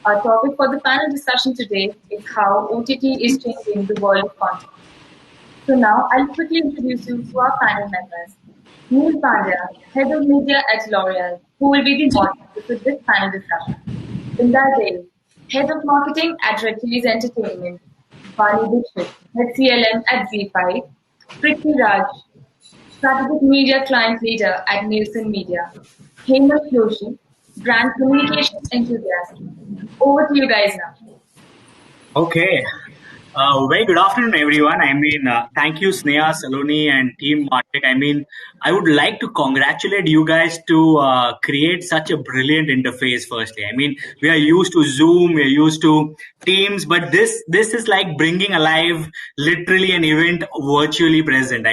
Our topic for the panel discussion today is how OTT is changing the world of content. So now I'll quickly introduce you to our panel members. Neel Pandya, Head of Media at L'Oreal, who will be the moderator for this panel discussion. Binda, Head of Marketing at Chillies Entertainment. Vani, Head CLM at Z5. Prithvi, Strategic Media Client Leader at Nielsen Media. Hemant, Brand Communications Enthusiast. Over to you guys now. Okay. Very good afternoon, everyone. Thank you, Sneha, Saloni, and Team Martech. I would like to congratulate you guys to create such a brilliant interface. Firstly, we are used to Zoom, we are used to Teams, but this is like bringing alive literally an event virtually present.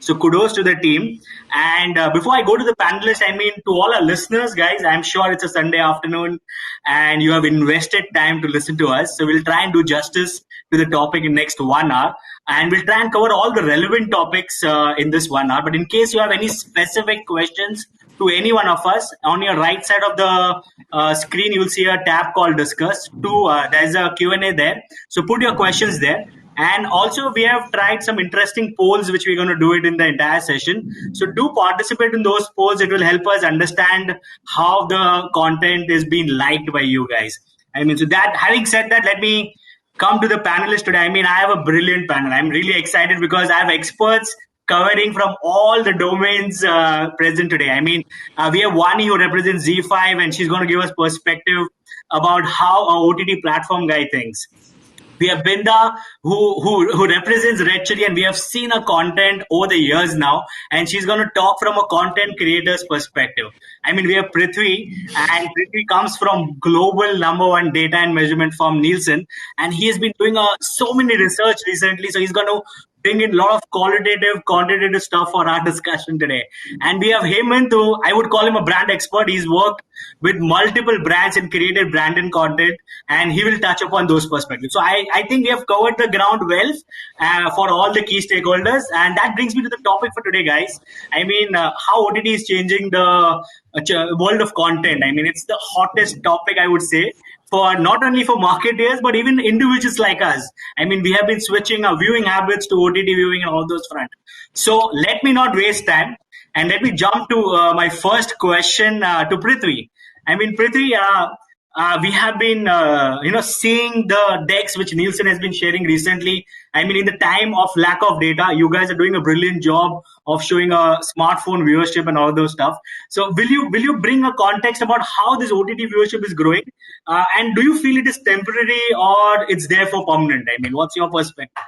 So kudos to the team. And before I go to the panelists, to all our listeners, guys, I'm sure it's a Sunday afternoon and you have invested time to listen to us. So we'll try and do justice to the topic in next 1 hour, and we'll try and cover all the relevant topics in this 1 hour. But in case you have any specific questions to any one of us, on your right side of the screen, you will see a tab called Discuss. There's a Q&A there. So put your questions there. And also, we have tried some interesting polls, which we're going to do it in the entire session. So do participate in those polls. It will help us understand how the content is being liked by you guys. So that, having said that, let me come to the panelists today. I have a brilliant panel. I'm really excited because I have experts covering from all the domains present today. We have Vani, who represents Z5, and she's going to give us perspective about how a OTT platform guy thinks. We have Binda, who represents Red Chilli, and we have seen her content over the years now, and she's going to talk from a content creator's perspective. We have Prithvi, and Prithvi comes from global #1 data and measurement firm Nielsen, and he has been doing so many research recently, so he's going to bring in a lot of quantitative stuff for our discussion today. And we have Hemant, who I would call him a brand expert. He's worked with multiple brands and created brand and content, and he will touch upon those perspectives. So I think we have covered the ground well for all the key stakeholders, and that brings me to the topic for today, guys. How OTT is changing the world of content. It's the hottest topic, I would say, for not only for marketers, but even individuals like us. We have been switching our viewing habits to OTT viewing and all those fronts. So let me not waste time, and let me jump to my first question to Prithvi. Prithvi, we have been, seeing the decks which Nielsen has been sharing recently. In the time of lack of data, you guys are doing a brilliant job of showing a smartphone viewership and all those stuff. So will you bring a context about how this OTT viewership is growing? And do you feel it is temporary or it's there for permanent? What's your perspective?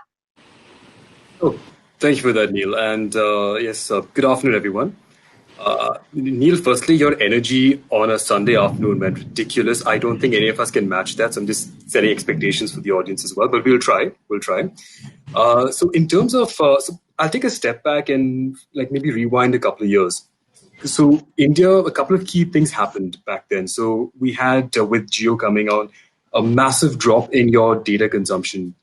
Oh, thank you for that, Neel. And yes, good afternoon, everyone. Neel, firstly, your energy on a Sunday afternoon went ridiculous. I don't think any of us can match that. So I'm just setting expectations for the audience as well, but we'll try. So in terms of, so I'll take a step back and maybe rewind a couple of years. So India, a couple of key things happened back then. So we had, with Jio coming on, a massive drop in your data consumption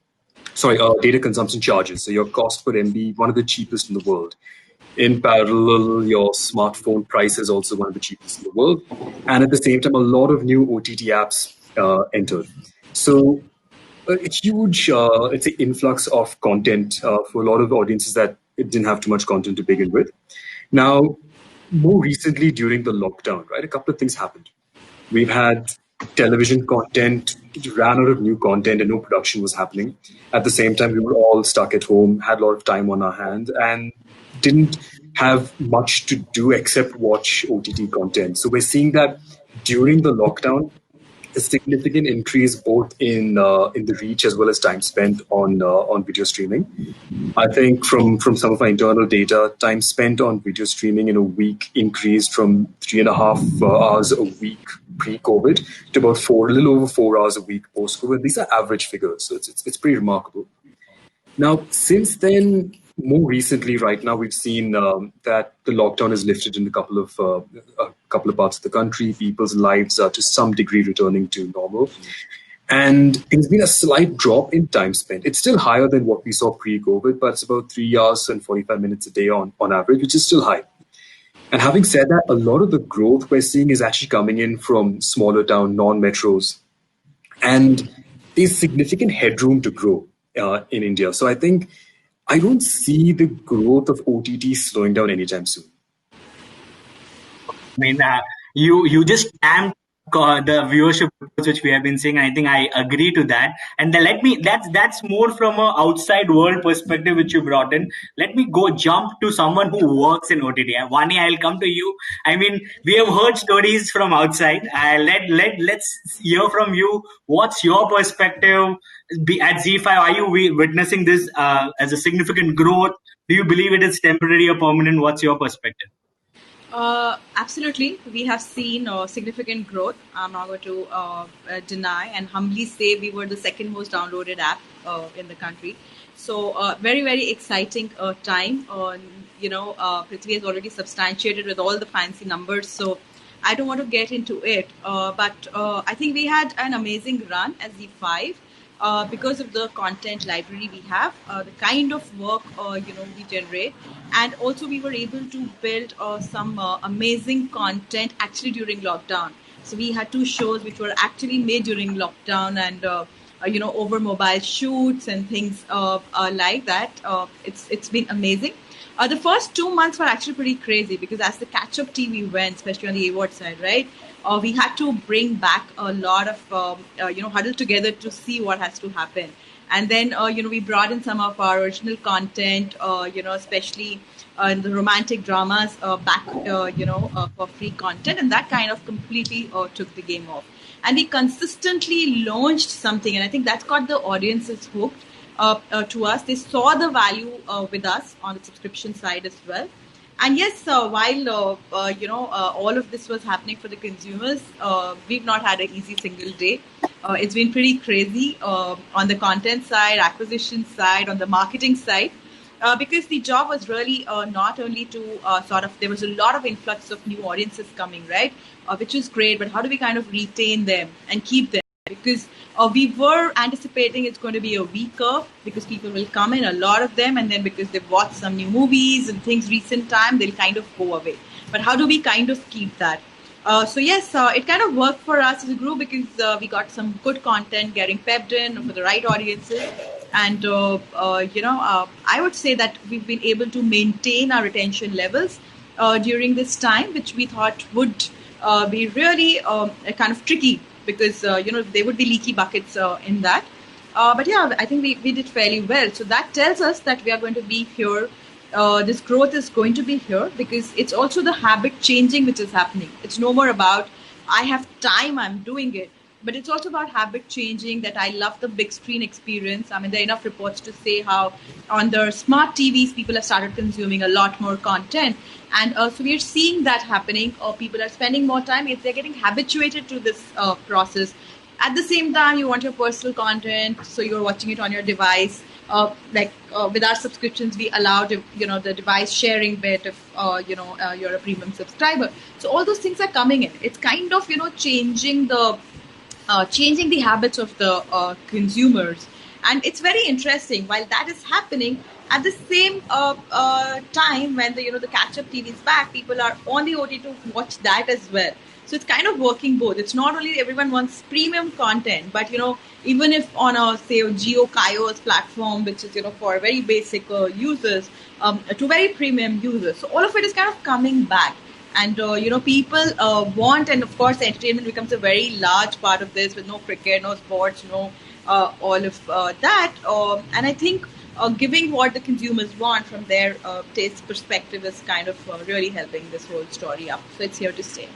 charges. So your cost per MB, one of the cheapest in the world. In parallel, your smartphone price is also one of the cheapest in the world. And at the same time, a lot of new OTT apps entered. So a huge, let's say, influx of content for a lot of audiences that it didn't have too much content to begin with. Now, more recently during the lockdown, right, a couple of things happened. We've had television content, it ran out of new content and no production was happening. At the same time, we were all stuck at home, had a lot of time on our hands, and didn't have much to do except watch OTT content. So we're seeing that during the lockdown, a significant increase both in the reach as well as time spent on video streaming. I think from some of our internal data, time spent on video streaming in a week increased from 3.5 hours a week pre-COVID to about a little over 4 hours a week post-COVID. These are average figures, so it's pretty remarkable. Now, since then, more recently, right now, we've seen that the lockdown is lifted in a couple of parts of the country. People's lives are to some degree returning to normal. And there's been a slight drop in time spent. It's still higher than what we saw pre-COVID, but it's about 3 hours and 45 minutes a day on average, which is still high. And having said that, a lot of the growth we're seeing is actually coming in from smaller town, non-metros, And there's significant headroom to grow in India. So I think I don't see the growth of OTT slowing down anytime soon. I mean, you just stamped the viewership which we have been seeing. I think I agree to that. And then that's more from a outside world perspective which you brought in. Let me go jump to someone who works in OTT. Vani, I'll come to you. I mean, we have heard stories from outside. Let's hear from you. What's your perspective at Z5? Are you witnessing this as a significant growth? Do you believe it is temporary or permanent? What's your perspective? Absolutely. We have seen significant growth. I'm not going to deny and humbly say we were the second most downloaded app in the country. So very, very exciting time. Prithvi has already substantiated with all the fancy numbers. So I don't want to get into it. But I think we had an amazing run as Z5. Because of the content library we have, the kind of work we generate, and also we were able to build some amazing content actually during lockdown. So we had 2 shows which were actually made during lockdown, and over mobile shoots and things like that. It's been amazing. The first 2 months were actually pretty crazy because as the catch-up TV went, especially on the AWOD side, right? We had to bring back a lot of, huddle together to see what has to happen. And then, we brought in some of our original content, especially in the romantic dramas back, for free content. And that kind of completely took the game off. And we consistently launched something. And I think that's got the audiences hooked to us. They saw the value with us on the subscription side as well. And yes, while all of this was happening for the consumers, we've not had an easy single day. It's been pretty crazy on the content side, acquisition side, on the marketing side, because the job was really not only to there was a lot of influx of new audiences coming, right, which is great, but how do we kind of retain them and keep them? Because we were anticipating it's going to be a weak curve because people will come in, a lot of them, and then because they've watched some new movies and things recent time, they'll kind of go away. But how do we kind of keep that? So yes, it kind of worked for us as a group because we got some good content getting pepped in for the right audiences. And, I would say that we've been able to maintain our retention levels during this time, which we thought would be really kind of tricky because, there would be leaky buckets in that. But yeah, I think we did fairly well. So that tells us that we are going to be here. This growth is going to be here because it's also the habit changing which is happening. It's no more about I have time, I'm doing it. But it's also about habit changing, that I love the big screen experience. I mean, there are enough reports to say how on the smart TVs, people have started consuming a lot more content. And so we're seeing that happening. People are spending more time. They're getting habituated to this process. At the same time, you want your personal content, so you're watching it on your device. With our subscriptions, we allow the device sharing bit if you're a premium subscriber. So all those things are coming in. It's kind of changing the habits of the consumers, and it's very interesting. While that is happening, at the same time, when the catch-up TV is back, people are on the OTT to watch that as well. So it's kind of working both. It's not only everyone wants premium content, but even if on a Jio Kaios platform, which is for very basic users, to very premium users. So all of it is kind of coming back. And, people want, and of course, entertainment becomes a very large part of this with no cricket, no sports, all of that. And I think giving what the consumers want from their taste perspective is kind of really helping this whole story up. So it's here to stay.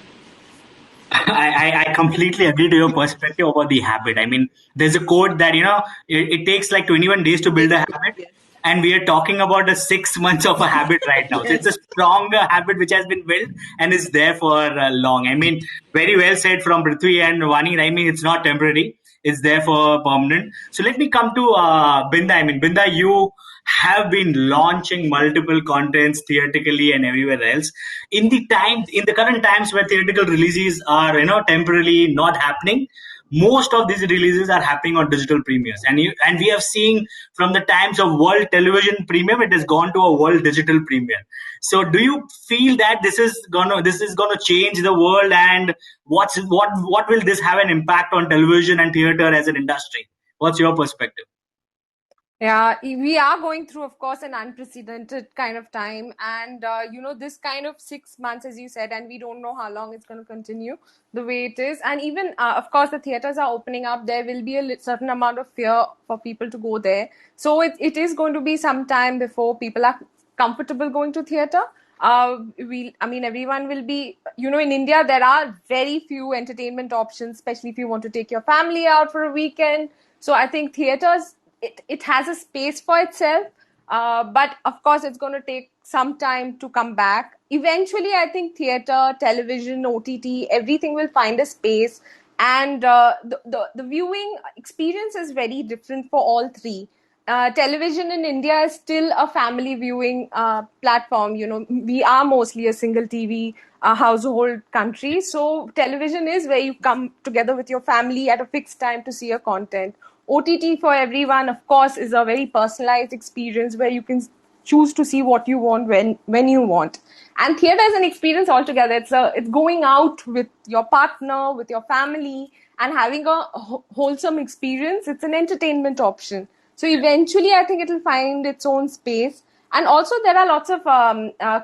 I completely agree to your perspective about the habit. I mean, there's a quote that, it takes like 21 days to build a habit. Yes. And we are talking about the 6 months of a habit right now. Yes. So it's a stronger habit which has been built and is there for long. I mean, very well said from Prithvi and Vani. I mean, it's not temporary. It's there for permanent. So let me come to Binda. I mean, Binda, you have been launching multiple contents theatrically and everywhere else. In the current times where theatrical releases are, temporarily not happening, most of these releases are happening on digital premieres, and we have seen from the times of world television premium, it has gone to a world digital premiere. So do you feel that this is gonna change the world, and what will this have an impact on television and theater as an industry? What's your perspective? Yeah, we are going through, of course, an unprecedented kind of time. And, this kind of 6 months, as you said, and we don't know how long it's going to continue the way it is. And even, of course, the theaters are opening up. There will be a certain amount of fear for people to go there. So it is going to be some time before people are comfortable going to theater. Everyone will be, in India, there are very few entertainment options, especially if you want to take your family out for a weekend. So I think theaters, it has a space for itself, but of course it's going to take some time to come back. Eventually, I think theater, television, OTT, everything will find a space, and the viewing experience is very different for all three. Television in India is still a family viewing platform. We are mostly a single TV household country. So television is where you come together with your family at a fixed time to see your content. OTT for everyone, of course, is a very personalized experience where you can choose to see what you want when you want. And theater is an experience altogether. It's going out with your partner, with your family, and having a wholesome experience. It's an entertainment option. So eventually, I think it'll find its own space. And also, there are lots of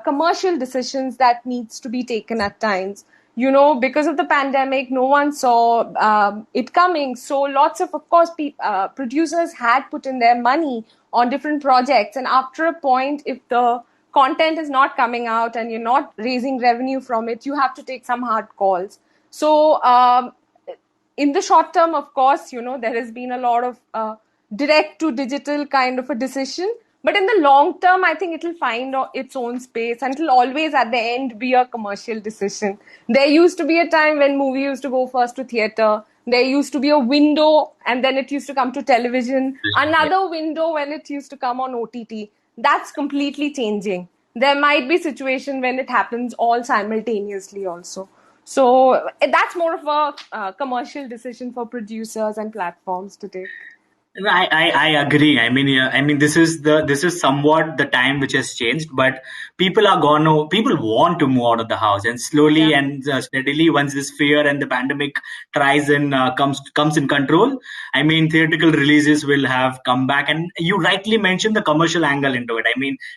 commercial decisions that needs to be taken at times. Because of the pandemic, no one saw it coming. So lots of course, producers had put in their money on different projects. And after a point, if the content is not coming out and you're not raising revenue from it, you have to take some hard calls. So in the short term, of course, there has been a lot of direct to digital kind of a decision. But in the long term, I think it'll find its own space, and it'll always at the end be a commercial decision. There used to be a time when movie used to go first to theater. There used to be a window, and then it used to come to television. Another window when it used to come on OTT. That's completely changing. There might be a situation when it happens all simultaneously also. So that's more of a commercial decision for producers and platforms to take. I agree. This is somewhat the time which has changed, but people want to move out of the house, and slowly and steadily, once this fear and the pandemic comes in control, theatrical releases will have come back. And you rightly mentioned the commercial angle into it.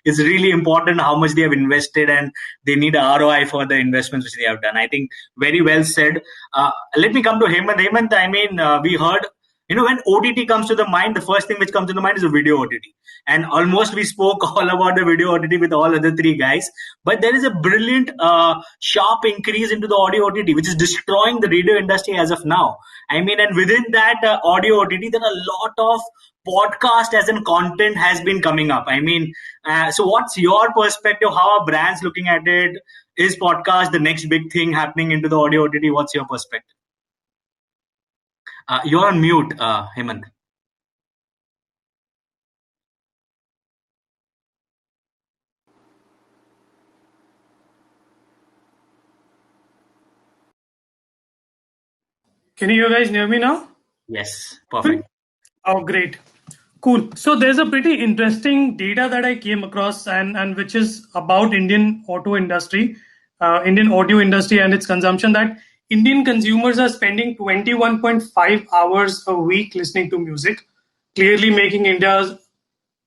It's really important how much they have invested, and they need a ROI for the investments which they have done. I think very well said. Let me come to Hemant. Hemant, we heard. When OTT comes to the mind, the first thing which comes to the mind is a video OTT. And almost we spoke all about the video OTT with all other three guys. But there is a brilliant, sharp increase into the audio OTT, which is destroying the radio industry as of now. And within that audio OTT, there are a lot of podcast as in content has been coming up. So what's your perspective? How are brands looking at it? Is podcast the next big thing happening into the audio OTT? What's your perspective? You're on mute, Hemant. Can you guys hear me now? Yes, perfect. Oh, great. Cool. So there's a pretty interesting data that I came across and which is about Indian auto industry, Indian audio industry and its consumption, that Indian consumers are spending 21.5 hours a week listening to music, clearly making India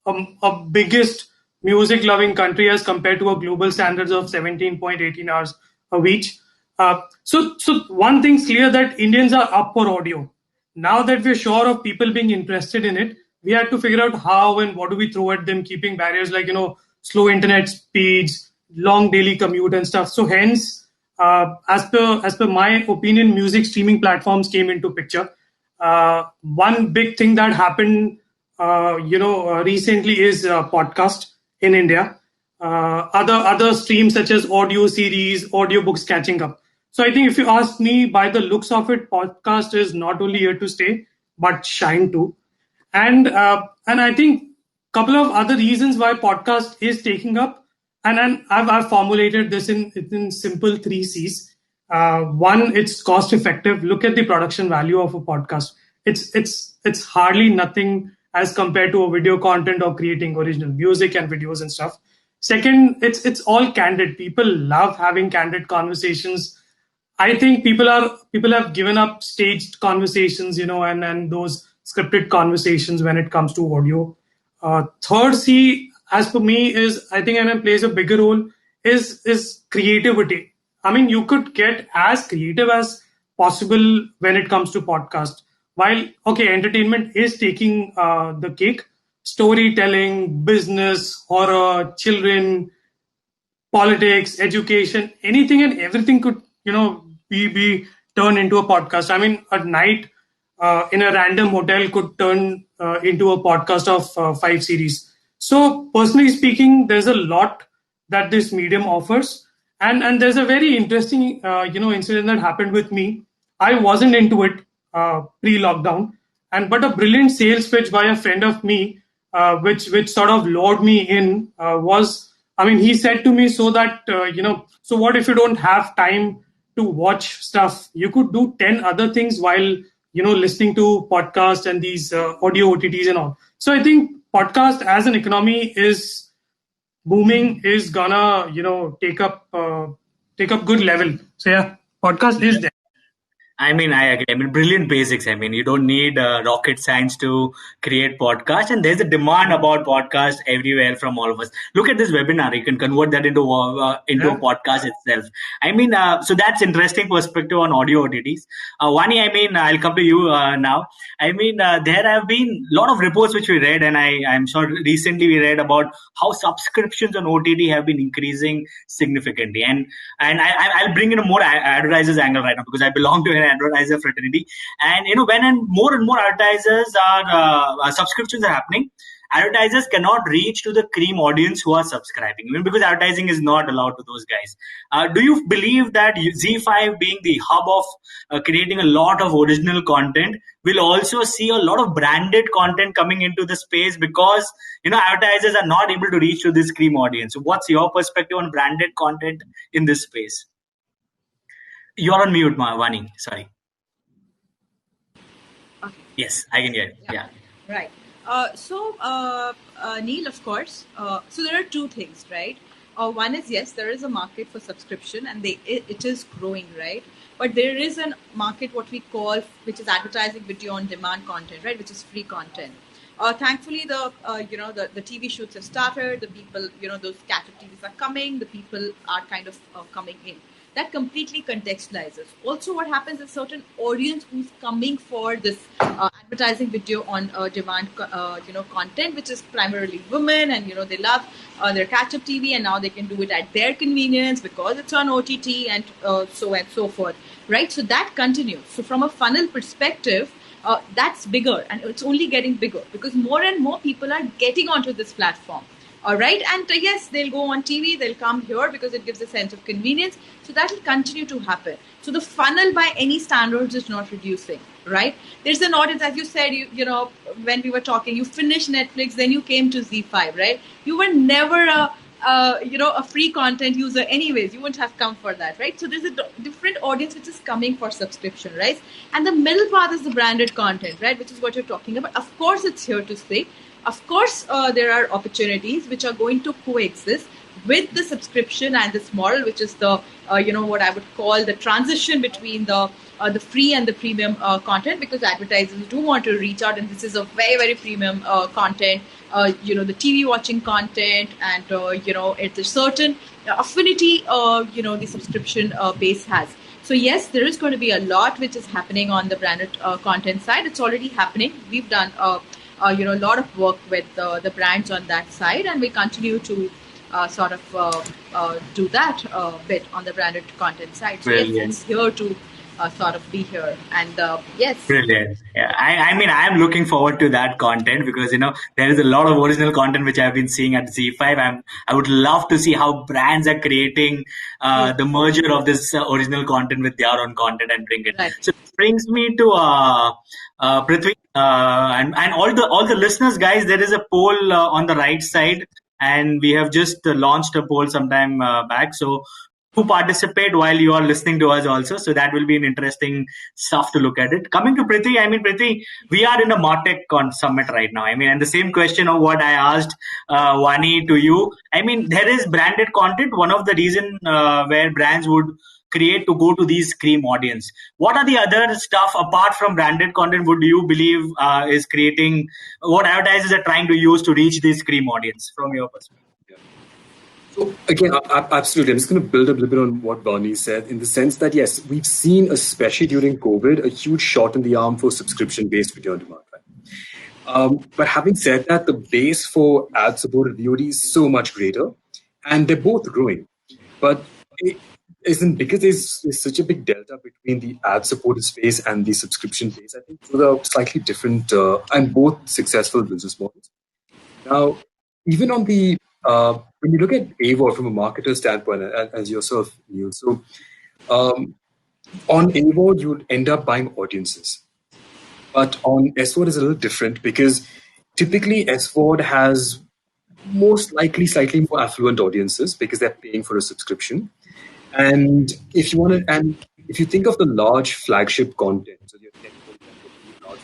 a biggest music-loving country as compared to a global standards of 17.18 hours a week. So one thing's clear, that Indians are up for audio. Now that we're sure of people being interested in it, we had to figure out how and what do we throw at them, keeping barriers like, slow internet speeds, long daily commute and stuff. So hence, as per my opinion, music streaming platforms came into picture. One big thing that happened, recently is podcast in India. Other streams such as audio series, audiobooks catching up. So I think if you ask me, by the looks of it, podcast is not only here to stay, but shine too. And I think a couple of other reasons why podcast is taking up, and I've formulated this in simple 3 C's. One, it's cost effective. Look at the production value of a podcast. It's hardly nothing as compared to a video content or creating original music and videos and stuff. Second, it's all candid. People love having candid conversations. I think people have given up staged conversations, and those scripted conversations when it comes to audio. Third C, as for me, is I think and it plays a bigger role is creativity. I mean, you could get as creative as possible when it comes to podcast. While okay, entertainment is taking the cake, storytelling, business, horror, children, politics, education, anything and everything could, be turned into a podcast. I mean, a night in a random hotel could turn into a podcast of 5 series. So, personally speaking, there's a lot that this medium offers, and there's a very interesting, incident that happened with me. I wasn't into it pre-lockdown, and but a brilliant sales pitch by a friend of me, which sort of lured me in, was. I mean, he said to me, so that, so what if you don't have time to watch stuff? You could do 10 other things while, listening to podcasts and these audio OTTs and all. So I think podcast as an economy is booming, is gonna, take up good level. So yeah, podcast is there. I mean, I agree. I mean, brilliant basics. I mean, you don't need rocket science to create podcast, and there's a demand about podcast everywhere from all of us. Look at this webinar; you can convert that into a podcast itself. I mean, so that's interesting perspective on audio OTTs. Vani, I mean, I'll come to you now. I mean, there have been a lot of reports which we read, and I'm sure recently we read about how subscriptions on OTT have been increasing significantly, and I'll bring in a more advertisers angle right now because I belong to an advertiser fraternity, and when more and more advertisers are subscriptions are happening, advertisers cannot reach to the cream audience who are subscribing, because advertising is not allowed to those guys. Do you believe that Z5 being the hub of creating a lot of original content will also see a lot of branded content coming into the space because advertisers are not able to reach to this cream audience? So what's your perspective on branded content in this space? You're on mute, Vani. Sorry. Okay. Yes, I can hear you. Yeah. Right. Neel, of course. So there are two things, right? One is, yes, there is a market for subscription and it is growing, right? But there is a market, what we call, which is advertising video on demand content, right? Which is free content. Thankfully, the TV shoots have started. The people, those catch-up TVs are coming. The people are kind of coming in. That completely contextualizes. Also, what happens is certain audience who's coming for this advertising video on demand, content, which is primarily women, and they love their catch-up TV, and now they can do it at their convenience because it's on OTT, and so and so forth, right? So that continues. So from a funnel perspective, that's bigger, and it's only getting bigger because more and more people are getting onto this platform. All right. And yes, they'll go on TV, they'll come here because it gives a sense of convenience. So that will continue to happen. So the funnel by any standards is not reducing, right? There's an audience, as you said, when we were talking, you finished Netflix, then you came to Z5, right? You were never a free content user anyways. You wouldn't have come for that, right? So there's a different audience which is coming for subscription, right? And the middle path is the branded content, right? Which is what you're talking about. Of course, it's here to stay. Of course, there are opportunities which are going to coexist with the subscription and this model, which is the, what I would call the transition between the free and the premium content, because advertisers do want to reach out, and this is a very, very premium content, the TV watching content, and, it's a certain affinity, the subscription base has. So yes, there is going to be a lot which is happening on the branded content side. It's already happening. We've done a lot of work with the brands on that side, and we continue to do that bit on the branded content side. So yes, it's here to be here, and yes. Brilliant. Yeah, I mean, I'm looking forward to that content because there is a lot of original content which I've been seeing at Z5. I would love to see how brands are creating the merger of this original content with their own content and bring it. Right. So it brings me to Prithvi and all the listeners, guys. There is a poll on the right side, and we have just launched a poll sometime back. So to participate while you are listening to us also. So that will be an interesting stuff to look at it. Coming to Prithvi, Prithvi, we are in a Martech Summit right now. And the same question of what I asked Vani to you. There is branded content. One of the reason where brands would create to go to these cream audience. What are the other stuff apart from branded content would you believe is creating, what advertisers are trying to use to reach this cream audience from your perspective? So again, absolutely. I'm just going to build up a little bit on what Vani said, in the sense that, yes, we've seen, especially during COVID, a huge shot in the arm for subscription-based video on demand. Right? But having said that, the base for ad-supported VOD is so much greater, and they're both growing. But it isn't because there's such a big delta between the ad-supported space and the subscription base. I think those are slightly different and both successful business models. Now, even on the when you look at AVOD from a marketer standpoint, as yourself, Neel, so on AVOD, you would end up buying audiences. But on SVOD is a little different because typically SVOD has most likely slightly more affluent audiences because they're paying for a subscription. And if you think of the large flagship content, so your large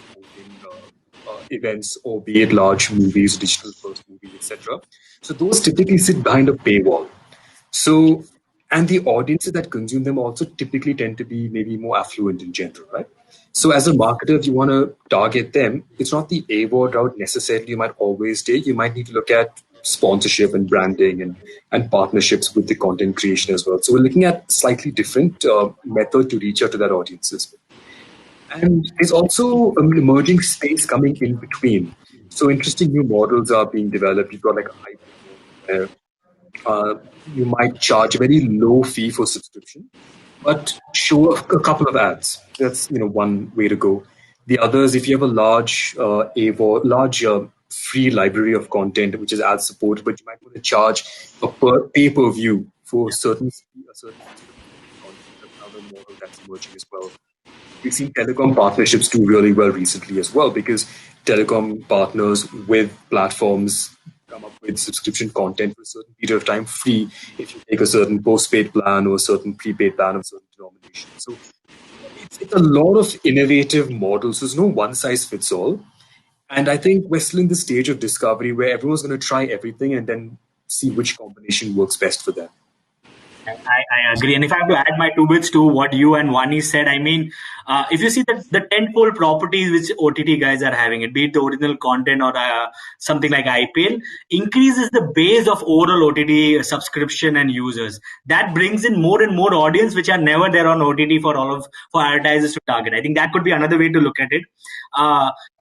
events, or be it large movies, digital first movies, etc. So those typically sit behind a paywall. So, and the audiences that consume them also typically tend to be maybe more affluent in general, right? So as a marketer, if you want to target them, it's not the AVOD route necessarily you might always take. You might need to look at sponsorship and branding and partnerships with the content creation as well. So we're looking at slightly different method to reach out to that audiences. And there's also an emerging space coming in between. So interesting new models are being developed. You've got like a hybrid where you might charge a very low fee for subscription, but show a couple of ads. That's one way to go. The others, if you have a large free library of content which is ad supported, but you might want to charge a pay-per-view for certain content. Another model that's emerging as well. We've seen telecom partnerships do really well recently as well, because telecom partners with platforms come up with subscription content for a certain period of time free if you take a certain postpaid plan or a certain prepaid plan of a certain denomination. So it's a lot of innovative models. There's no one size fits all. And I think we're still in the stage of discovery where everyone's going to try everything and then see which combination works best for them. I agree. And if I have to add my 2 bits to what you and Vani said, if you see the tentpole properties which OTT guys are having, it be it the original content or something like IPL, increases the base of overall OTT subscription and users. That brings in more and more audience which are never there on OTT for advertisers to target. I think that could be another way to look at it.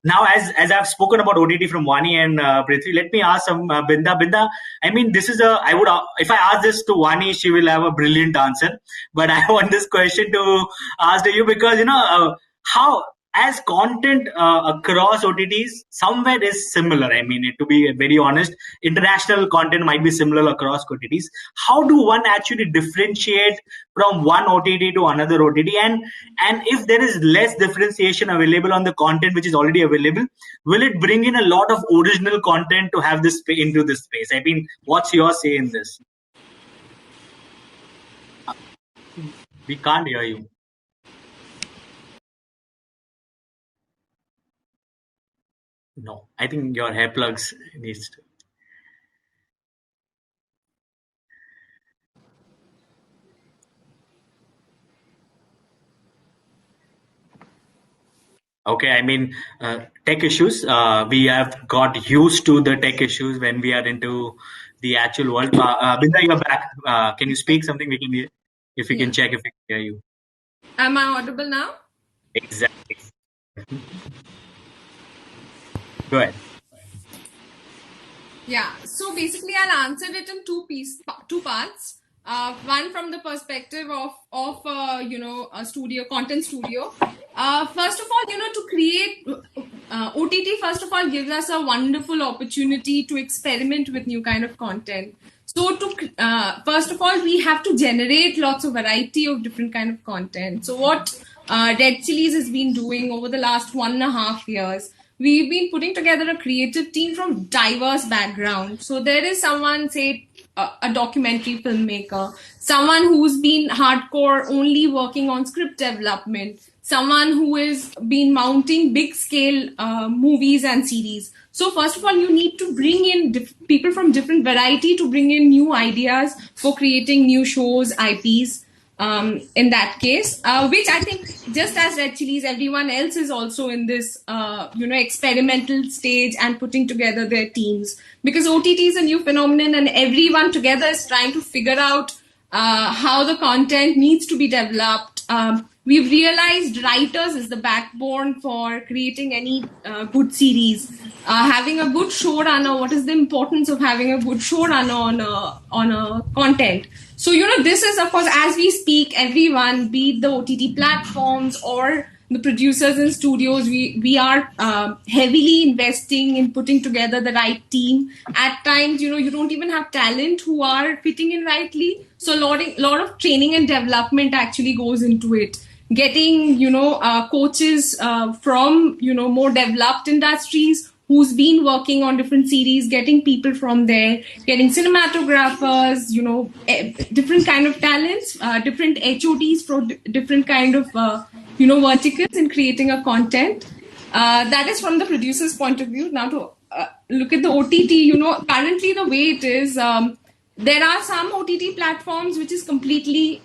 Now, as I've spoken about OTT from Vani and Prithvi, let me ask some Binda. Binda, if I ask this to Vani, she will have a brilliant answer. But I want this question to ask to you because, how, as content across OTTs, somewhere is similar. To be very honest, international content might be similar across OTTs. How do one actually differentiate from one OTT to another OTT? And if there is less differentiation available on the content which is already available, will it bring in a lot of original content to have this into this space? What's your say in this? We can't hear you. No, I think your hair plugs needs to. Okay, tech issues. We have got used to the tech issues when we are into the actual world. Binda, you're back. Can you speak something we can hear? If we can check if we can hear you. Am I audible now? Exactly. Go ahead. Yeah, so basically I'll answer it in two parts. One from the perspective of a studio, content studio. First of all, to create OTT, first of all, gives us a wonderful opportunity to experiment with new kind of content. So first of all, we have to generate lots of variety of different kind of content. So what Red Chillies has been doing over the last 1.5 years, we've been putting together a creative team from diverse backgrounds. So there is someone, say, a documentary filmmaker, someone who's been hardcore only working on script development, someone who has been mounting big scale movies and series. So first of all, you need to bring in people from different variety to bring in new ideas for creating new shows, IPs. In that case, which I think just as Red Chillies, everyone else is also in this, experimental stage and putting together their teams, because OTT is a new phenomenon and everyone together is trying to figure out how the content needs to be developed. We've realized writers is the backbone for creating any good series. Having a good showrunner, what is the importance of having a good showrunner on a content? So, this is, of course, as we speak, everyone, be it the OTT platforms or the producers in studios, we are heavily investing in putting together the right team. At times, you don't even have talent who are fitting in rightly. So a lot of training and development actually goes into it. Getting, coaches from, more developed industries who's been working on different series, getting people from there, getting cinematographers, different kind of talents, different HOTs for different kind of, verticals in creating a content. That is from the producer's point of view. Now to look at the OTT, currently the way it is, there are some OTT platforms which is completely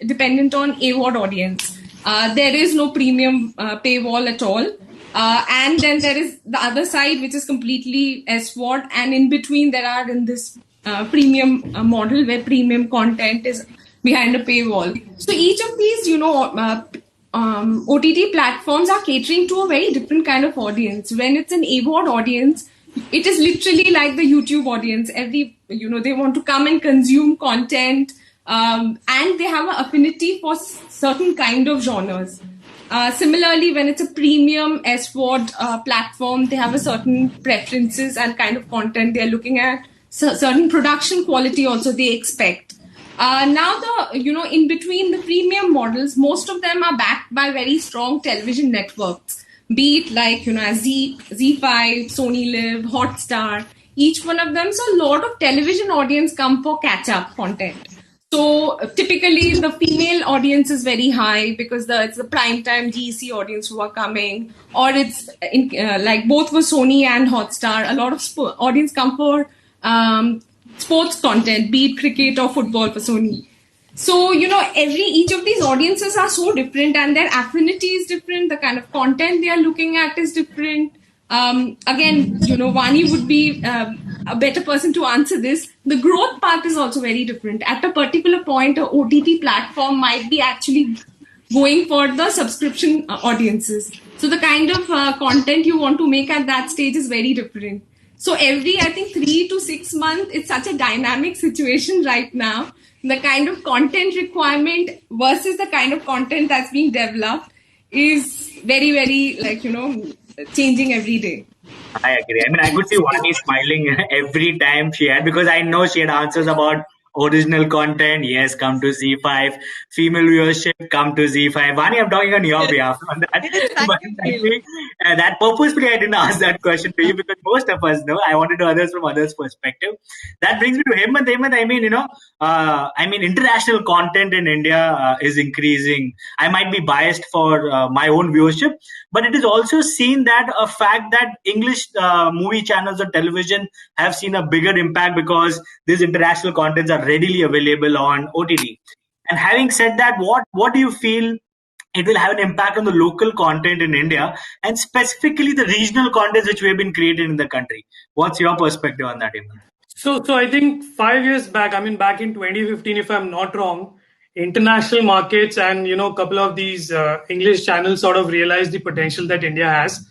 dependent on AVOD audience. There is no premium paywall at all. And then there is the other side, which is completely SVOD. And in between, there are in this premium model where premium content is behind a paywall. So each of these, OTT platforms are catering to a very different kind of audience. When it's an AVOD audience, it is literally like the YouTube audience. They want to come and consume content, and they have an affinity for certain kind of genres. Similarly, when it's a premium SVOD platform, they have a certain preferences and kind of content they're looking at. Certain production quality also they expect. Now in between the premium models, most of them are backed by very strong television networks. Be it like, Z5, Sony Live, Hotstar, each one of them. So a lot of television audience come for catch-up content. So typically the female audience is very high because it's the primetime GEC audience who are coming, or it's like both for Sony and Hotstar. A lot of audience come for sports content, be it cricket or football for Sony. So, each of these audiences are so different and their affinity is different. The kind of content they are looking at is different. Again, Vani would be a better person to answer this. The growth path is also very different. At a particular point, a OTT platform might be actually going for the subscription audiences. So the kind of content you want to make at that stage is very different. So every, I think, 3 to 6 months, it's such a dynamic situation right now. The kind of content requirement versus the kind of content that's being developed is very, very, changing every day. I agree. I mean, I could see Vani smiling every time she had, because I know she had answers about original content. Yes, come to Z5. Female viewership, come to Z5. Vani, I'm talking on your behalf on that. That purposefully I didn't ask that question to you, because most of us know. I wanted to others from others' perspective. That brings me to Hemant. I mean, international content in India is increasing. I might be biased for my own viewership, but it is also seen that a fact that English movie channels on television have seen a bigger impact because these international contents are readily available on OTT. And having said that, what do you feel it will have an impact on the local content in India, and specifically the regional contents which we have been created in the country? What's your perspective on that, Hemant? So I think 5 years back, back in 2015, if I'm not wrong, international markets and, a couple of these English channels sort of realized the potential that India has.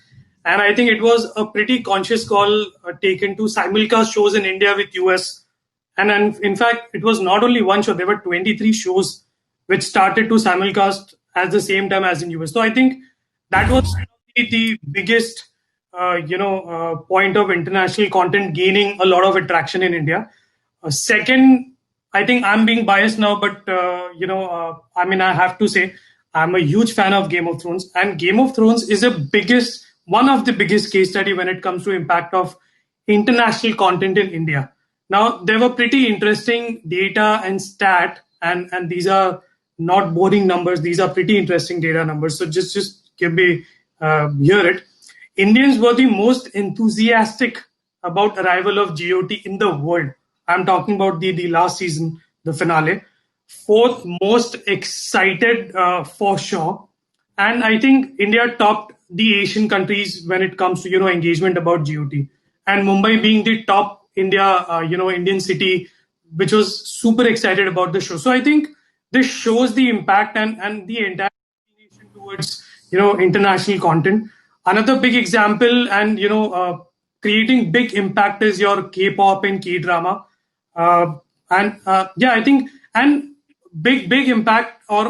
And I think it was a pretty conscious call taken to simulcast shows in India with US. And in fact, it was not only one show, there were 23 shows which started to simulcast at the same time as in US. So I think that was the biggest point of international content gaining a lot of attraction in India. Second, I think I'm being biased now, but I have to say I'm a huge fan of Game of Thrones, and Game of Thrones is one of the biggest case study when it comes to impact of international content in India. Now, there were pretty interesting data and stat, and these are not boring numbers. These are pretty interesting data numbers. So just give me hear it. Indians were the most enthusiastic about arrival of GOT in the world. I'm talking about the last season, the finale. Fourth most excited for sure, and I think India topped the Asian countries when it comes to engagement about GOT, and Mumbai being the top Indian city, which was super excited about the show. So I think this shows the impact and the entire nation towards international content. Another big example, and creating big impact is your K-pop and K-drama, I think and big impact, or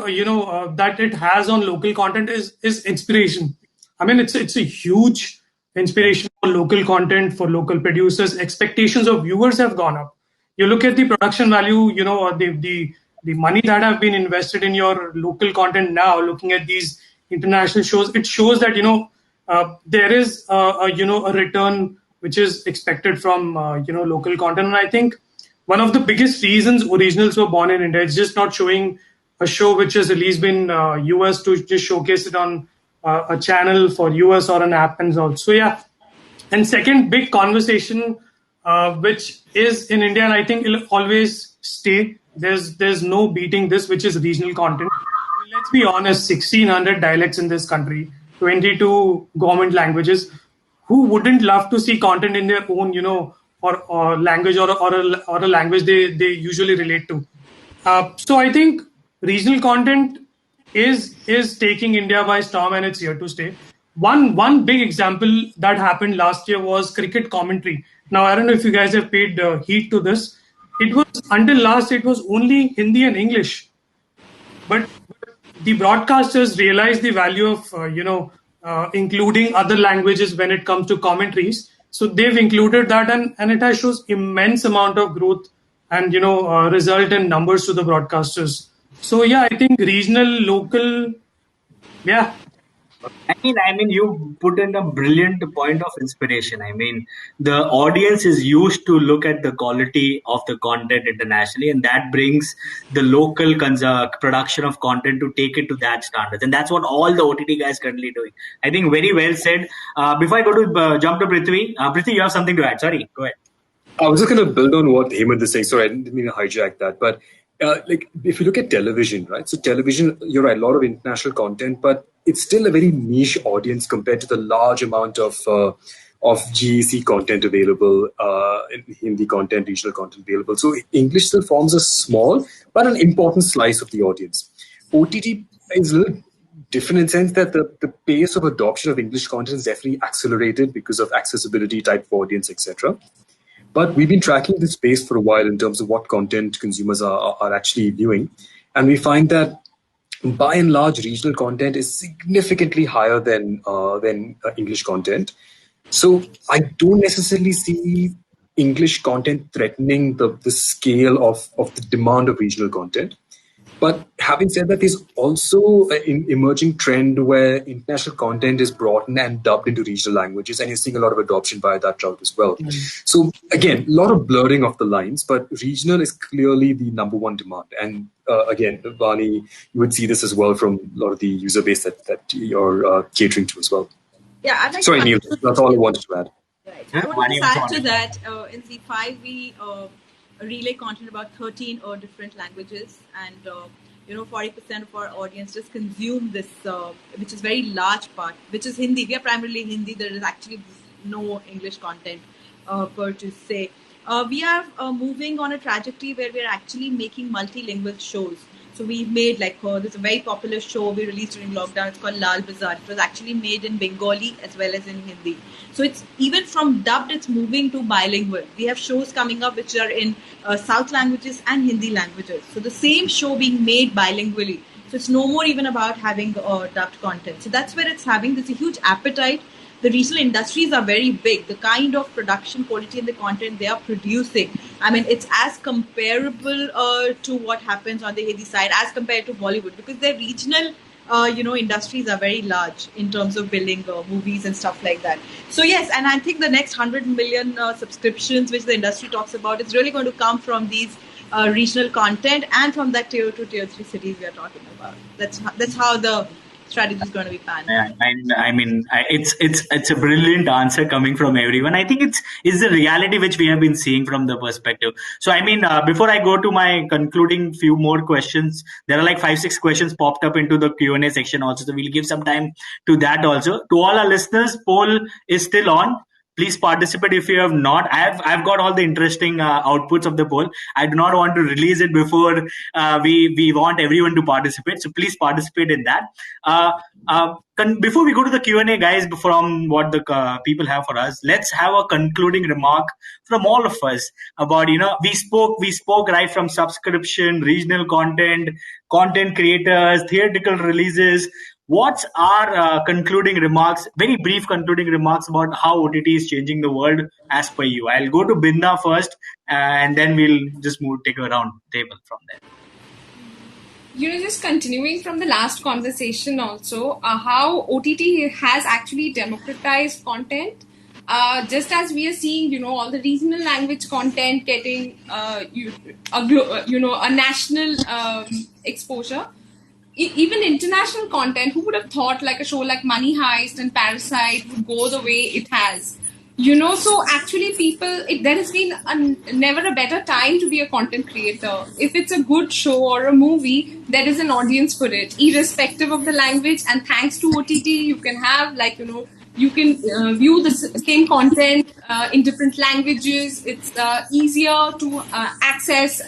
that it has on local content is inspiration. I mean, it's a huge inspiration for local content, for local producers. Expectations of viewers have gone up. You look at the production value, or the money that have been invested in your local content now. Looking at these international shows, it shows that there is a return which is expected from local content. And I think one of the biggest reasons originals were born in India is just not showing a show which is released in US to just showcase it on a channel for US or an app and all. So yeah. And second big conversation, which is in India, and I think it'll always stay. There's no beating this, which is regional content. I mean, let's be honest, 1,600 dialects in this country, 22 government languages. Who wouldn't love to see content in their own, or language, or a language they usually relate to? So I think regional content is taking India by storm, and it's here to stay. One big example that happened last year was cricket commentary. Now, I don't know if you guys have paid heed to this. It was until last, it was only Hindi and English, but the broadcasters realized the value of including other languages when it comes to commentaries. So they've included that, and it has shows immense amount of growth and result in numbers to the broadcasters. So yeah, I think regional, local, yeah. I mean, you put in a brilliant point of inspiration. I mean, the audience is used to look at the quality of the content internationally, and that brings the local production of content to take it to that standard. And that's what all the OTT guys currently doing. I think very well said. Before I go to jump to Prithvi, Prithvi, you have something to add. Sorry, go ahead. I was just going to build on what Hemant is saying. Sorry, I didn't mean to hijack that. But like, if you look at television, right? So television, you're right, a lot of international content, but it's still a very niche audience compared to the large amount of GEC content available, Hindi content, regional content available. So English still forms a small but an important slice of the audience. OTT is a little different in the sense that the pace of adoption of English content is definitely accelerated because of accessibility, type of audience, etc. But we've been tracking this space for a while in terms of what content consumers are actually viewing. And we find that by and large, regional content is significantly higher than English content. So I don't necessarily see English content threatening the scale of the demand of regional content. But having said that, there's also an emerging trend where international content is brought in and dubbed into regional languages, and you're seeing a lot of adoption by that route as well. Mm-hmm. So again, a lot of blurring of the lines, but regional is clearly the number one demand. And again, Vani, you would see this as well from a lot of the user base that you're catering to as well. Yeah, I'd like Sorry, Neel, that's all I wanted to add. Right. I want to add to that. In C5, we relay content about 13 different languages, and 40% of our audience just consume this, which is very large part, which is Hindi. We are primarily Hindi. There is actually no English content per to say. We are moving on a trajectory where we are actually making multilingual shows. So we made there's a very popular show we released during lockdown. It's called Lal Bazaar. It was actually made in Bengali as well as in Hindi. So it's even from dubbed, it's moving to bilingual. We have shows coming up which are in South languages and Hindi languages. So the same show being made bilingually. So it's no more even about having dubbed content. So that's where it's having. There's a huge appetite. The regional industries are very big. The kind of production quality and the content they are producing, I mean, it's as comparable to what happens on the Hindi side as compared to Bollywood, because their regional industries are very large in terms of building movies and stuff like that. So yes, and I think the next 100 million subscriptions which the industry talks about is really going to come from these regional content and from that tier 2, tier 3 cities we are talking about. That's how the strategy is going to be planned. It's a brilliant answer coming from everyone. I think it's the reality which we have been seeing from the perspective. So before I go to my concluding few more questions, there are like 5-6 questions popped up into the Q&A section also. So we'll give some time to that also. To all our listeners, poll is still on. Please participate if you have not. I've got all the interesting outputs of the poll. I do not want to release it before we want everyone to participate. So please participate in that. Before we go to the Q&A, guys, from what the people have for us, let's have a concluding remark from all of us about, we spoke right from subscription, regional content creators, theatrical releases. What's our concluding remarks, very brief concluding remarks about how OTT is changing the world as per you? I'll go to Binda first, and then we'll just take a round table from there. Just continuing from the last conversation also, how OTT has actually democratized content. Just as we are seeing, all the regional language content getting, a national exposure. Even international content, who would have thought like a show like Money Heist and Parasite would go the way it has? So actually there has been never a better time to be a content creator. If it's a good show or a movie, there is an audience for it, irrespective of the language. And thanks to OTT, you can have you can view the same content in different languages. It's easier to access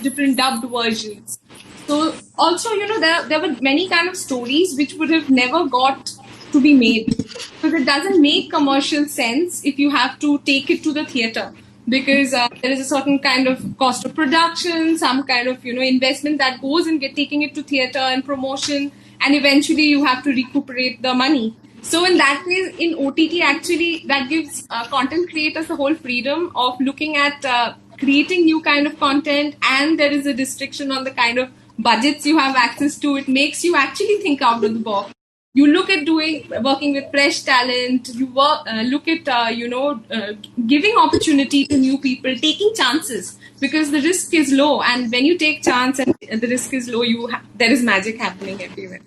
different dubbed versions. So also, there were many kind of stories which would have never got to be made, because it doesn't make commercial sense if you have to take it to the theater, because there is a certain kind of cost of production, some kind of investment that goes in taking it to theater and promotion, and eventually you have to recuperate the money. So in that case, in OTT, actually that gives content creators the whole freedom of looking at creating new kind of content, and there is a restriction on the kind of budgets you have access to. It makes you actually think out of the box. You look at working with fresh talent. You look at giving opportunity to new people, taking chances, because the risk is low. And when you take chance and the risk is low, there is magic happening everywhere.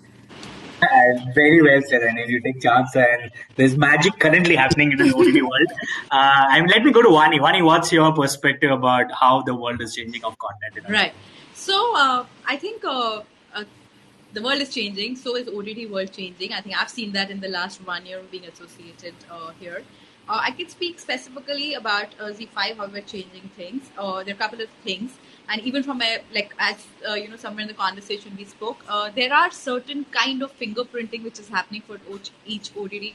Very well said. And you take chance, and there's magic currently happening in the OTT world. Let me go to Vani. Vani, what's your perspective about how the world is changing of content? Right. So I think the world is changing. So is OTT world changing. I think I've seen that in the last 1 year of being associated here. I can speak specifically about Z5, how we're changing things. There are a couple of things. And even from somewhere in the conversation we spoke, there are certain kind of fingerprinting which is happening for each OTT.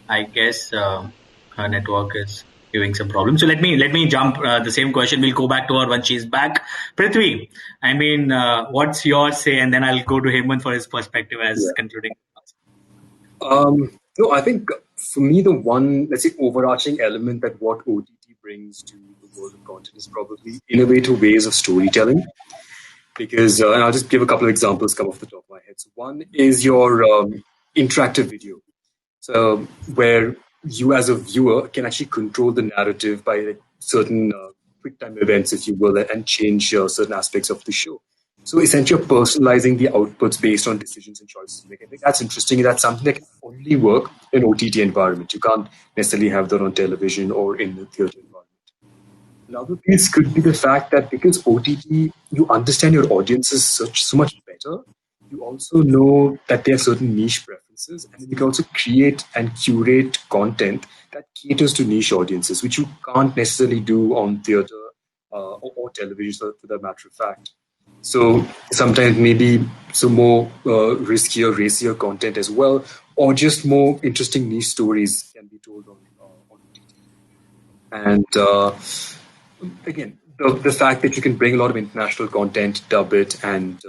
I guess her network is giving some problems. So let me jump the same question. We'll go back to her when she's back. Prithvi, what's your say? And then I'll go to Hemant for his perspective as concluding. No, I think for me, the one, let's say, overarching element that what OTT brings to the world of content is probably innovative ways of storytelling. Because, and I'll just give a couple of examples come off the top of my head. So one is your interactive video. So where you as a viewer can actually control the narrative by certain quick time events, if you will, and change certain aspects of the show. So essentially, you're personalizing the outputs based on decisions and choices you make. I think that's interesting. That's something that can only work in OTT environment. You can't necessarily have that on television or in the theater environment. Another piece could be the fact that because OTT, you understand your audiences so much better. You also know that they have certain niche preferences, and you can also create and curate content that caters to niche audiences, which you can't necessarily do on theater or television, for that matter of fact. So sometimes maybe some more riskier, racier content as well, or just more interesting niche stories can be told on OTT. And again, the fact that you can bring a lot of international content, dub it, and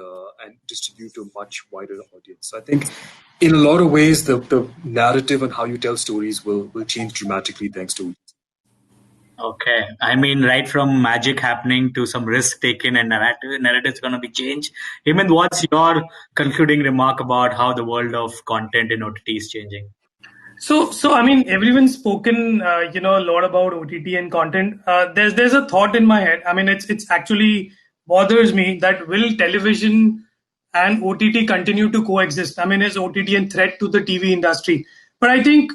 distribute to a much wider audience. So I think in a lot of ways, the narrative and how you tell stories will change dramatically thanks to OTT. Okay. I mean, right from magic happening to some risk taken and narrative's going to be changed. Hemant, what's your concluding remark about how the world of content in OTT is changing? So I mean, everyone's spoken, a lot about OTT and content. There's a thought in my head. I mean, it's actually bothers me that will television and OTT continue to coexist? I mean, is OTT a threat to the TV industry? But I think,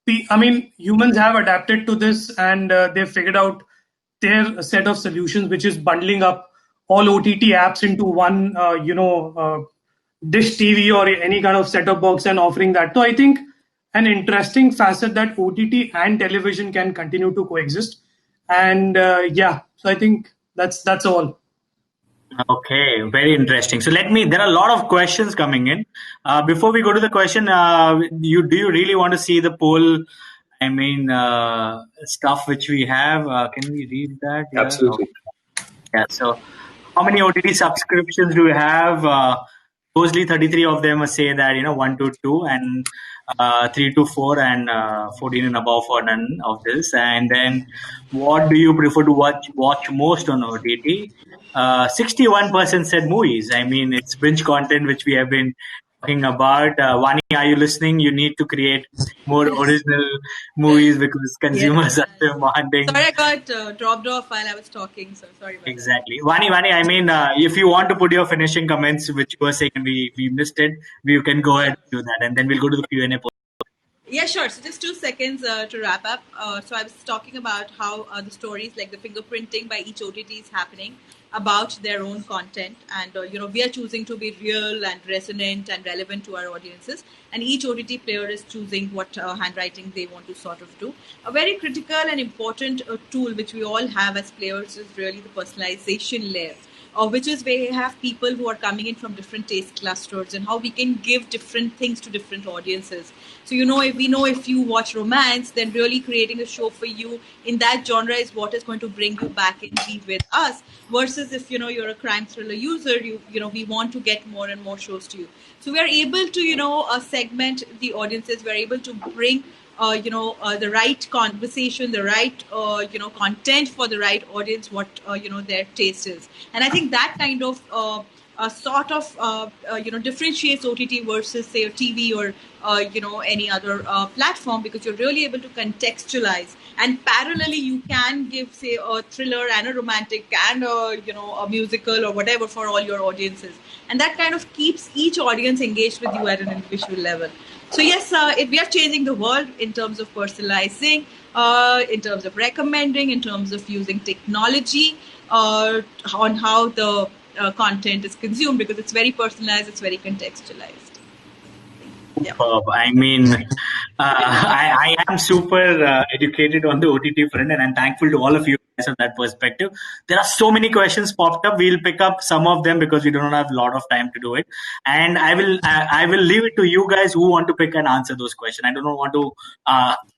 humans have adapted to this and they've figured out their set of solutions, which is bundling up all OTT apps into one, dish TV or any kind of set-top box and offering that. So I think an interesting facet that OTT and television can continue to coexist. And so I think that's all. Okay, very interesting. So there are a lot of questions coming in. Before we go to the question, do you really want to see the poll? I mean, stuff which we have. Can we read that? Yeah. Absolutely. Okay. Yeah. So, how many OTT subscriptions do you have? Supposedly 33 of them say that 1 to 2 and 3 to 4 and 14 and above for none of this. And then, what do you prefer to watch most on OTT? 61% said movies. I mean, it's binge content which we have been talking about. Vani, are you listening? You need to create more original movies because consumers are demanding. Sorry, I got dropped off while I was talking, so sorry about Exactly. Vani, I mean, if you want to put your finishing comments, which you were saying, and we missed it, you can go ahead and do that, and then we'll go to the Q&A. Yeah, sure. So just 2 seconds to wrap up. So I was talking about how the stories like the fingerprinting by each OTT is happening about their own content, and we are choosing to be real and resonant and relevant to our audiences, and each OTT player is choosing what handwriting they want to sort of do. A very critical and important tool which we all have as players is really the personalization layer. Which is where you have people who are coming in from different taste clusters and how we can give different things to different audiences. So, if you watch romance, then really creating a show for you in that genre is what is going to bring you back and be with us. Versus if, you're a crime thriller user, we want to get more and more shows to you. So we are able to, segment the audiences. We're able to bring the right conversation, the right content for the right audience, what their taste is, and I think that kind of differentiates OTT versus say a TV or any other platform, because you're really able to contextualize, and parallelly you can give say a thriller and a romantic and a musical or whatever for all your audiences, and that kind of keeps each audience engaged with you at an individual level. So yes, if we are changing the world in terms of personalizing, in terms of recommending, in terms of using technology on how the content is consumed, because it's very personalized, it's very contextualized. Yeah. I mean, I am super educated on the OTT front, and I'm thankful to all of you guys on that perspective. There are so many questions popped up. We'll pick up some of them because we do not have a lot of time to do it. And I will leave it to you guys who want to pick and answer those questions. I do not want to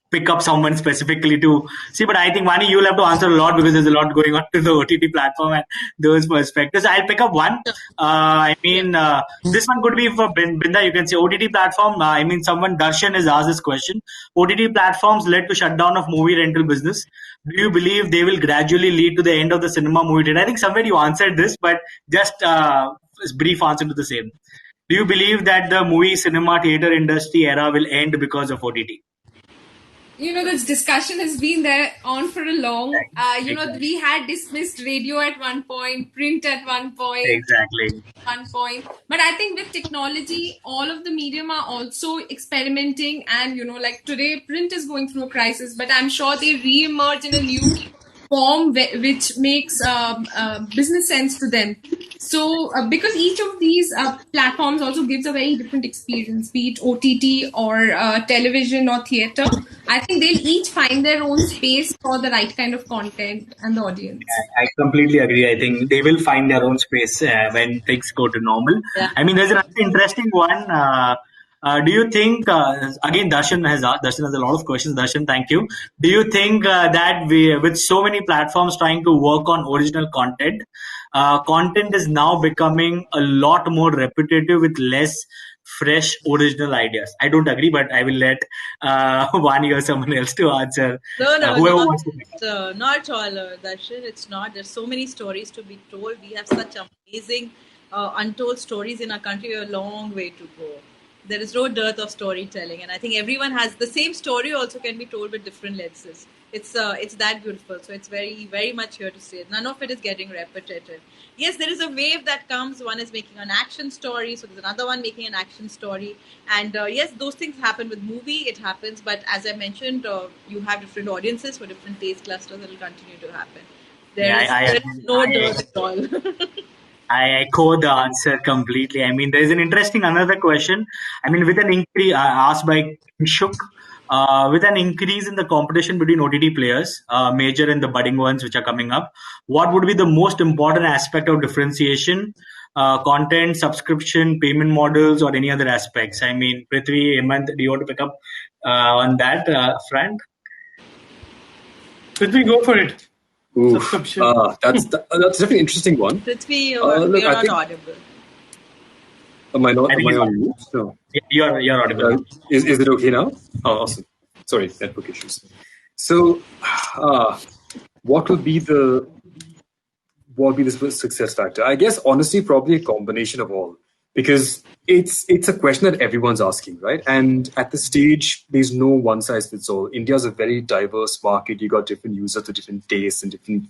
pick up someone specifically to see, but I think Vani, you'll have to answer a lot because there's a lot going on to the OTT platform and those perspectives. I'll pick up one. This one could be for Binda. You can say OTT platform. Someone Darshan has asked this question. OTT platforms led to shutdown of movie rental business. Do you believe they will gradually lead to the end of the cinema movie trade? I think somewhere you answered this, but just a brief answer to the same. Do you believe that the movie cinema theater industry era will end because of OTT? This discussion has been there on for a long. We had dismissed radio at one point, print at one point. Exactly. One point. But I think with technology, all of the medium are also experimenting. And, like today, print is going through a crisis, but I'm sure they re-emerge in a new form which makes business sense to them. So because each of these platforms also gives a very different experience, be it OTT or television or theater, I think they'll each find their own space for the right kind of content and the audience. I completely agree. I think they will find their own space when things go to normal. Yeah. There's another interesting one. Do you think, again, Darshan has a lot of questions. Darshan, thank you. Do you think that with so many platforms trying to work on original content, content is now becoming a lot more repetitive with less fresh, original ideas. I don't agree, but I will let Vani or someone else to answer. No, Whoever wants to. not all, Darshan. It's not. There's so many stories to be told. We have such amazing, untold stories in our country. We have a long way to go. There is no dearth of storytelling, and I think everyone has the same story. Also, can be told with different lenses. It's that beautiful. So it's very, very much here to stay. None of it is getting repetitive. Yes, there is a wave that comes. One is making an action story, so there's another one making an action story, and yes, those things happen with movie. It happens, but as I mentioned, you have different audiences for different taste clusters. It will continue to happen. There is no dearth at all. I echo the answer completely. I mean, there is an interesting another question. I mean, with an increase asked by Shuk, with an increase in the competition between OTT players, major and the budding ones which are coming up, what would be the most important aspect of differentiation? Content, subscription, payment models, or any other aspects? I mean, Prithvi, Hemant, do you want to pick up on that front? Prithvi, go for it. Subscription. That's definitely an interesting one. Prithvi, you're not audible. Am I on mute? No. You're audible. Is it okay now? Oh, awesome. Sorry, network issues. So, what will be the success factor? I guess honestly, probably a combination of all, because it's a question that everyone's asking, right? And at this stage, there's no one size fits all. India's a very diverse market. You got different users with different tastes and different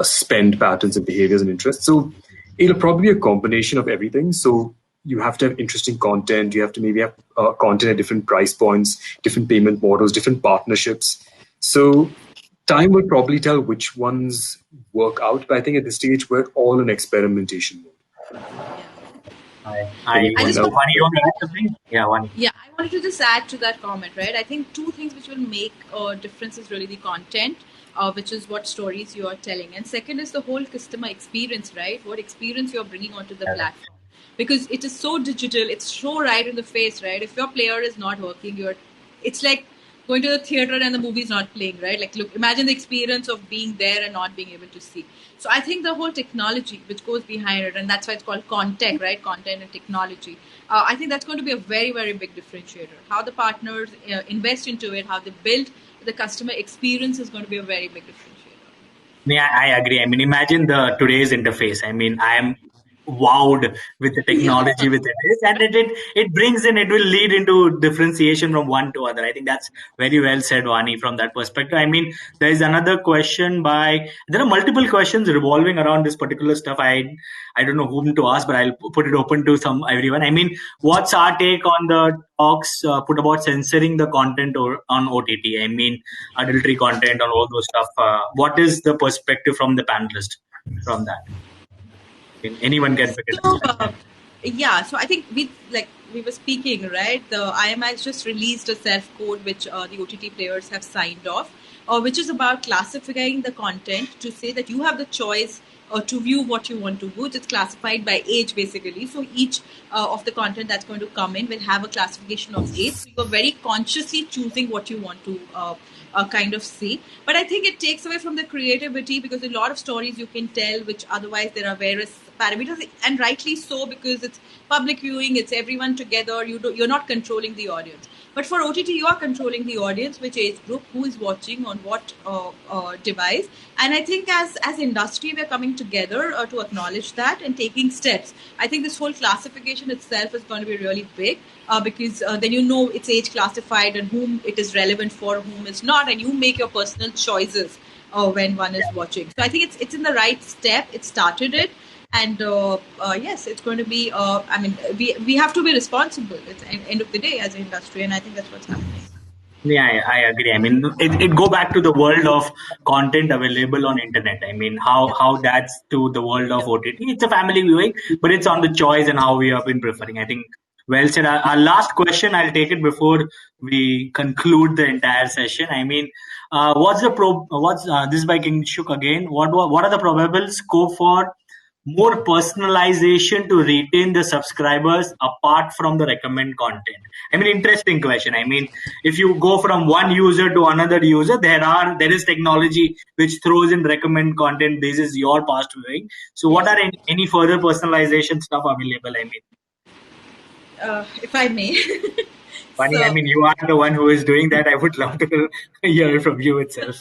spend patterns and behaviors and interests. So it'll probably be a combination of everything. So you have to have interesting content. You have to maybe have content at different price points, different payment models, different partnerships. So time will probably tell which ones work out. But I think at this stage, we're all in experimentation mode. I wanted to just add to that comment, right? I think two things which will make a difference is really the content, which is what stories you are telling. And second is the whole customer experience, right? What experience you're bringing onto the platform. Because it is so digital, it's so right in the face, right? If your player is not working, it's like going to the theater and the movie's not playing, right? Like, look, imagine the experience of being there and not being able to see. So I think the whole technology which goes behind it, and that's why it's called Content, right? Content and technology. I think that's going to be a very, very big differentiator. How the partners invest into it, how they build the customer experience is going to be a very big differentiator. Yeah, I agree. I mean, imagine today's interface. I mean, I am wowed with the technology with it, and it brings in, it will lead into differentiation from one to other. I think that's very well said, Vani, from that perspective. I mean, there is another question there are multiple questions revolving around this particular stuff. I don't know whom to ask, but I'll put it open to everyone. I mean, what's our take on the talks put about censoring the content on OTT? I mean, adultery content or all those stuff. What is the perspective from the panelist from that? Anyone can pick it up. So I think we were speaking, right? The IMI has just released a self-code which the OTT players have signed off, which is about classifying the content to say that you have the choice to view what you want to view. It's classified by age, basically. So each of the content that's going to come in will have a classification of age. So you're very consciously choosing what you want to kind of see. But I think it takes away from the creativity, because a lot of stories you can tell which otherwise there are various parameters, and rightly so, because it's public viewing, it's everyone together, you're not controlling the audience. But for OTT, you are controlling the audience, which age group, who is watching on what device. And I think as industry, we're coming together to acknowledge that and taking steps. I think this whole classification itself is going to be really big, because then it's age classified and whom it is relevant for, whom is not, and you make your personal choices when one is watching. So I think it's in the right step. It started it. And yes, it's going to be, we have to be responsible at the end of the day as an industry, and I think that's what's happening. Yeah, I agree. I mean, it go back to the world of content available on internet. I mean, how that's to the world of OTT. It's a family viewing, but it's on the choice and how we have been preferring. I think well said. Our last question, I'll take it before we conclude the entire session. I mean, this is by King Shuk again. What are the probable scope for more personalization to retain the subscribers apart from the recommend content? I mean, interesting question. I mean, if you go from one user to another user, there is technology which throws in recommend content. This is your past viewing. So what are any further personalization stuff available? I mean, if I may. Vani, So- I mean, you are the one who is doing that. I would love to hear it from you itself.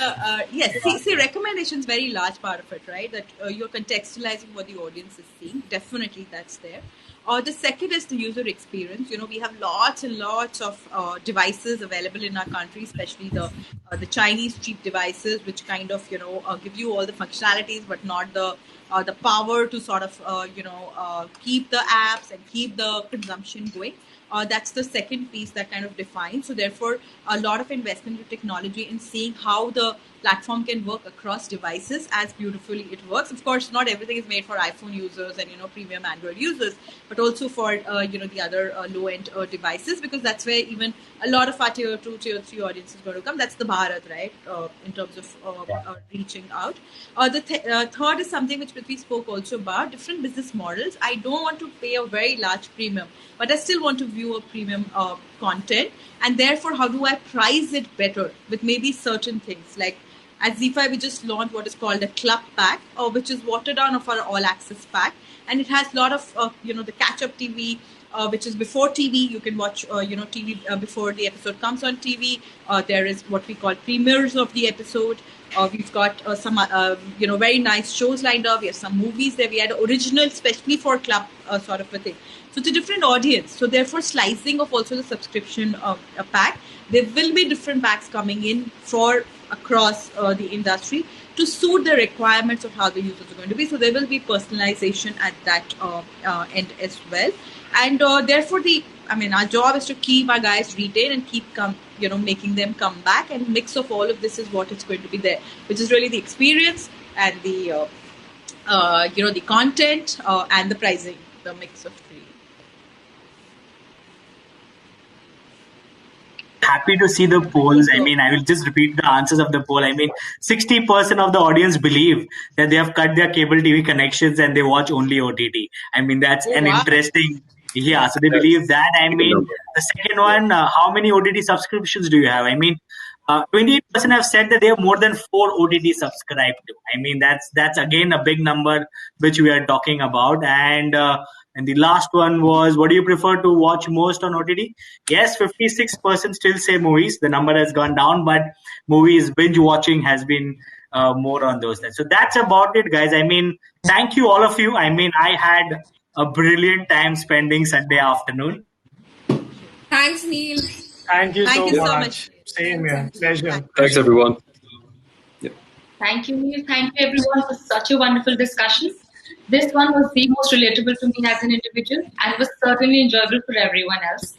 Yes, see, recommendation is very large part of it, right? That you're contextualizing what the audience is seeing. Definitely, that's there. The second is the user experience. You know, we have lots and lots of devices available in our country, especially the Chinese cheap devices, which kind of give you all the functionalities, but not the power to sort of keep the apps and keep the consumption going. That's the second piece that kind of defines. So therefore, a lot of investment in technology in seeing how the platform can work across devices as beautifully it works. Of course, not everything is made for iPhone users and premium Android users, but also for the other low-end devices, because that's where even a lot of our tier 2, tier 3 audience is going to come. That's the Bharat, right? In terms of reaching out. The third is something which Prithvi spoke also about, different business models. I don't want to pay a very large premium, but I still want to view a premium content, and therefore how do I price it better with maybe certain things. Like at ZEE5 we just launched what is called a club pack, which is watered down of our all access pack, and it has a lot of the catch up TV, which is before TV. You can watch TV before the episode comes on TV. There is what we call premieres of the episode. We've got some very nice shows lined up. We have some movies there. We had original especially for club sort of a thing. So it's a different audience. So therefore, slicing of also the subscription pack. There will be different packs coming in for across the industry to suit the requirements of how the users are going to be. So there will be personalization at that end as well. And therefore, our job is to keep our guys retain and keep making them come back. And mix of all of this is what is going to be there, which is really the experience and the the content and the pricing, the mix of three. Happy to see the polls. I mean, I will just repeat the answers of the poll. I mean, 60% of the audience believe that they have cut their cable TV connections and they watch only OTT. I mean, that's an interesting. Yeah, so they believe that. I mean, the second one, how many OTT subscriptions do you have? I mean, 28% have said that they have more than 4 OTT subscribed to. I mean, that's again a big number which we are talking about. And the last one was, what do you prefer to watch most on OTT? Yes, 56% still say movies. The number has gone down, but movies binge watching has been more on those days. So that's about it, guys. I mean, thank you all of you. I mean, I had a brilliant time spending Sunday afternoon. Thanks, Neel. Thank you Thank so you so much. much. Same here. Pleasure. Thanks, everyone. Thank you, Neel. Thank you, everyone, for such a wonderful discussion. This one was the most relatable to me as an individual and was certainly enjoyable for everyone else.